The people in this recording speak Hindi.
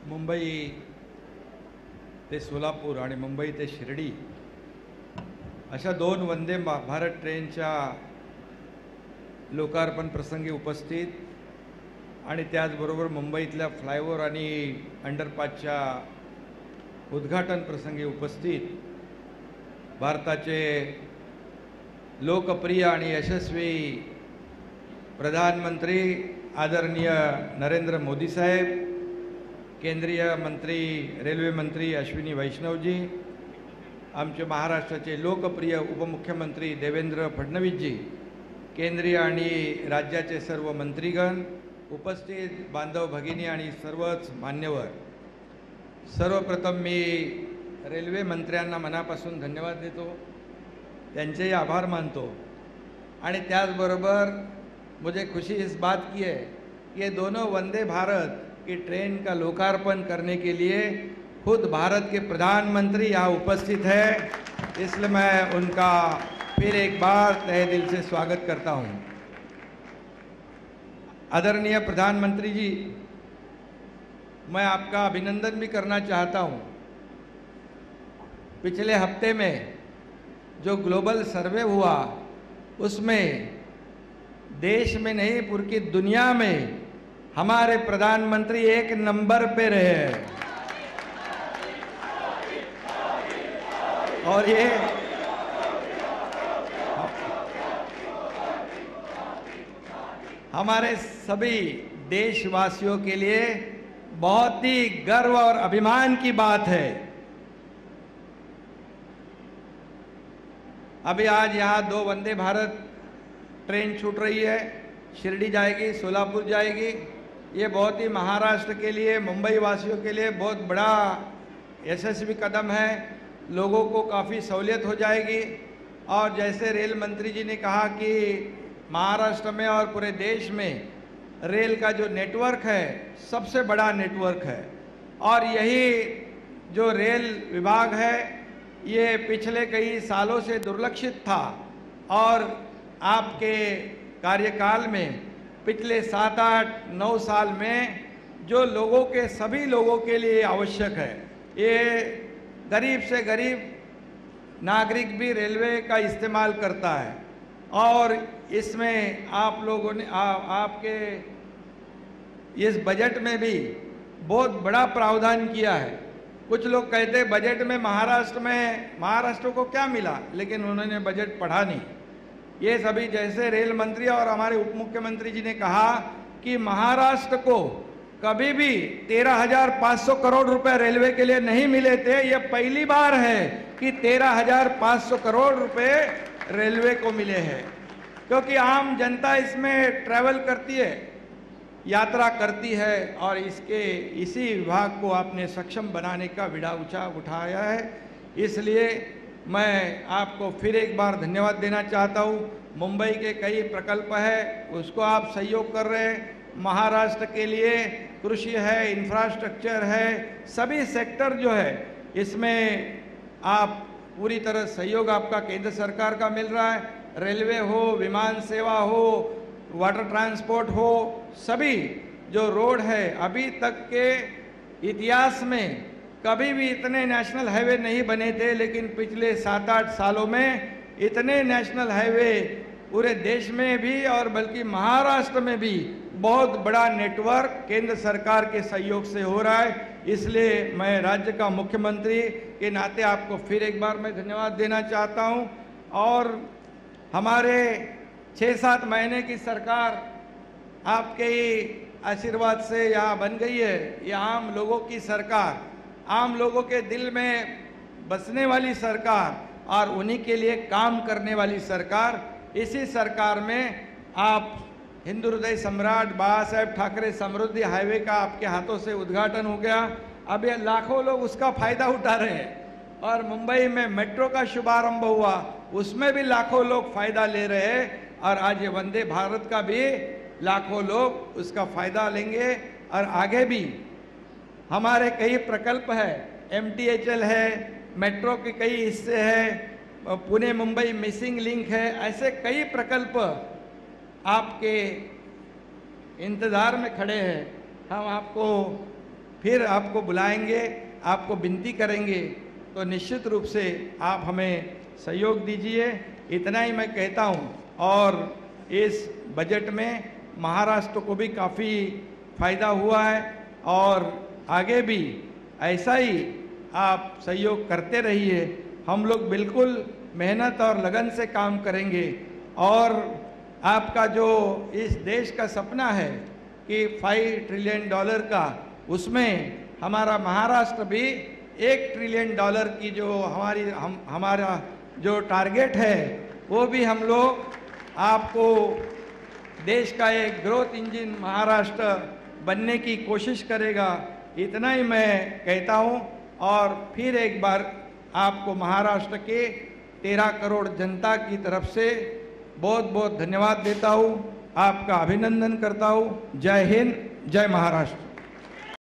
मुंबई ते सोलापूर आणि मुंबई ते शिर्डी अशा 2 वंदे भारत ट्रेनच्या लोकार्पण प्रसंगी उपस्थित आणि त्याचबरोबर मुंबईतल्या फ्लायओव्हर आणि अंडरपासच्या उद्घाटन प्रसंगी उपस्थित भारताचे लोकप्रिय आणि यशस्वी प्रधानमंत्री आदरणीय नरेंद्र मोदी साहेब, केंद्रीय मंत्री रेल्वे मंत्री अश्विनी वैष्णवजी, आमचे महाराष्ट्राचे लोकप्रिय उपमुख्यमंत्री देवेंद्र फडणवीसजी, केंद्रीय आणि राज्याचे सर्व मंत्रीगण, उपस्थित बांधव भगिनी आणि सर्वच मान्यवर, सर्वप्रथम मी रेल्वे मंत्र्यांना मनापासून धन्यवाद देतो, त्यांचेही आभार मानतो आणि त्याचबरोबर मुझे खुशी इस बात की है कि ये दोनों वंदे भारत की ट्रेन का लोकार्पण करने के लिए खुद भारत के प्रधानमंत्री यहाँ उपस्थित है, इसलिए मैं उनका फिर एक बार तहे दिल से स्वागत करता हूँ। आदरणीय प्रधानमंत्री जी, मैं आपका अभिनंदन भी करना चाहता हूँ। पिछले हफ्ते में जो ग्लोबल सर्वे हुआ उसमें देश में नहीं पूरी दुनिया में हमारे प्रधानमंत्री 1 नंबर पे रहे हैं और ये हमारे सभी देशवासियों के लिए बहुत ही गर्व और अभिमान की बात है। अभी आज यहाँ 2 वंदे भारत ट्रेन छूट रही है, शिरडी जाएगी, सोलापुर जाएगी। ये बहुत ही महाराष्ट्र के लिए, मुंबई वासियों के लिए बहुत बड़ा यशस्वी कदम है। लोगों को काफ़ी सहूलियत हो जाएगी और जैसे रेल मंत्री जी ने कहा कि महाराष्ट्र में और पूरे देश में रेल का जो नेटवर्क है सबसे बड़ा नेटवर्क है और यही जो रेल विभाग है ये पिछले कई सालों से दुर्लक्षित था और आपके कार्यकाल में पिछले 7, 8, 9 साल में जो लोगों के सभी लोगों के लिए आवश्यक है, ये गरीब से गरीब नागरिक भी रेलवे का इस्तेमाल करता है और इसमें आप लोगों ने आपके इस बजट में भी बहुत बड़ा प्रावधान किया है। कुछ लोग कहते हैं बजट में महाराष्ट्र को क्या मिला, लेकिन उन्होंने बजट पढ़ा नहीं। ये सभी जैसे रेल मंत्री और हमारे उप मुख्यमंत्री जी ने कहा कि महाराष्ट्र को कभी भी 13,500 करोड़ रुपए रेलवे के लिए नहीं मिले थे। ये पहली बार है कि 13,500 करोड़ रुपए रेलवे को मिले हैं, क्योंकि आम जनता इसमें ट्रैवल करती है, यात्रा करती है और इसी विभाग को आपने सक्षम बनाने का बीड़ा उठाया है। इसलिए मैं आपको फिर एक बार धन्यवाद देना चाहता हूँ। मुंबई के कई प्रकल्प है उसको आप सहयोग कर रहे हैं। महाराष्ट्र के लिए कृषि है, इंफ्रास्ट्रक्चर है, सभी सेक्टर जो है इसमें आप पूरी तरह सहयोग आपका केंद्र सरकार का मिल रहा है। रेलवे हो, विमान सेवा हो, वाटर ट्रांसपोर्ट हो, सभी जो रोड है अभी तक के इतिहास में कभी भी इतने नेशनल हाईवे नहीं बने थे, लेकिन पिछले 7-8 सालों में इतने नेशनल हाईवे पूरे देश में भी और बल्कि महाराष्ट्र में भी बहुत बड़ा नेटवर्क केंद्र सरकार के सहयोग से हो रहा है। इसलिए मैं राज्य का मुख्यमंत्री के नाते आपको फिर एक बार मैं धन्यवाद देना चाहता हूं और हमारे 6-7 महीने की सरकार आपके ही आशीर्वाद से यहाँ बन गई है। ये आम लोगों की सरकार, आम लोगों के दिल में बसने वाली सरकार और उन्हीं के लिए काम करने वाली सरकार। इसी सरकार में आप हिंदू हृदय सम्राट बाबा साहेब ठाकरे समृद्धि हाईवे का आपके हाथों से उद्घाटन हो गया। अब ये लाखों लोग उसका फायदा उठा रहे हैं और मुंबई में मेट्रो का शुभारंभ हुआ, उसमें भी लाखों लोग फायदा ले रहे हैं और आज ये वंदे भारत का भी लाखों लोग उसका फायदा लेंगे। और आगे भी हमारे कई प्रकल्प है, MTHL है, मेट्रो के कई हिस्से हैं, पुणे मुंबई मिसिंग लिंक है, ऐसे कई प्रकल्प आपके इंतज़ार में खड़े हैं। हम आपको फिर आपको बुलाएंगे, आपको विनती करेंगे, तो निश्चित रूप से आप हमें सहयोग दीजिए। इतना ही मैं कहता हूँ। और इस बजट में महाराष्ट्र को भी काफ़ी फायदा हुआ है और आगे भी ऐसा ही आप सहयोग करते रहिए। हम लोग बिल्कुल मेहनत और लगन से काम करेंगे और आपका जो इस देश का सपना है कि $5 ट्रिलियन का, उसमें हमारा महाराष्ट्र भी $1 ट्रिलियन की जो हमारा जो टारगेट है, वो भी हम लोग आपको देश का एक ग्रोथ इंजन महाराष्ट्र बनने की कोशिश करेगा। इतना ही मैं कहता हूँ और फिर एक बार आपको महाराष्ट्र के 13 करोड़ जनता की तरफ से बहुत बहुत धन्यवाद देता हूँ, आपका अभिनंदन करता हूँ। जय हिंद, जय महाराष्ट्र।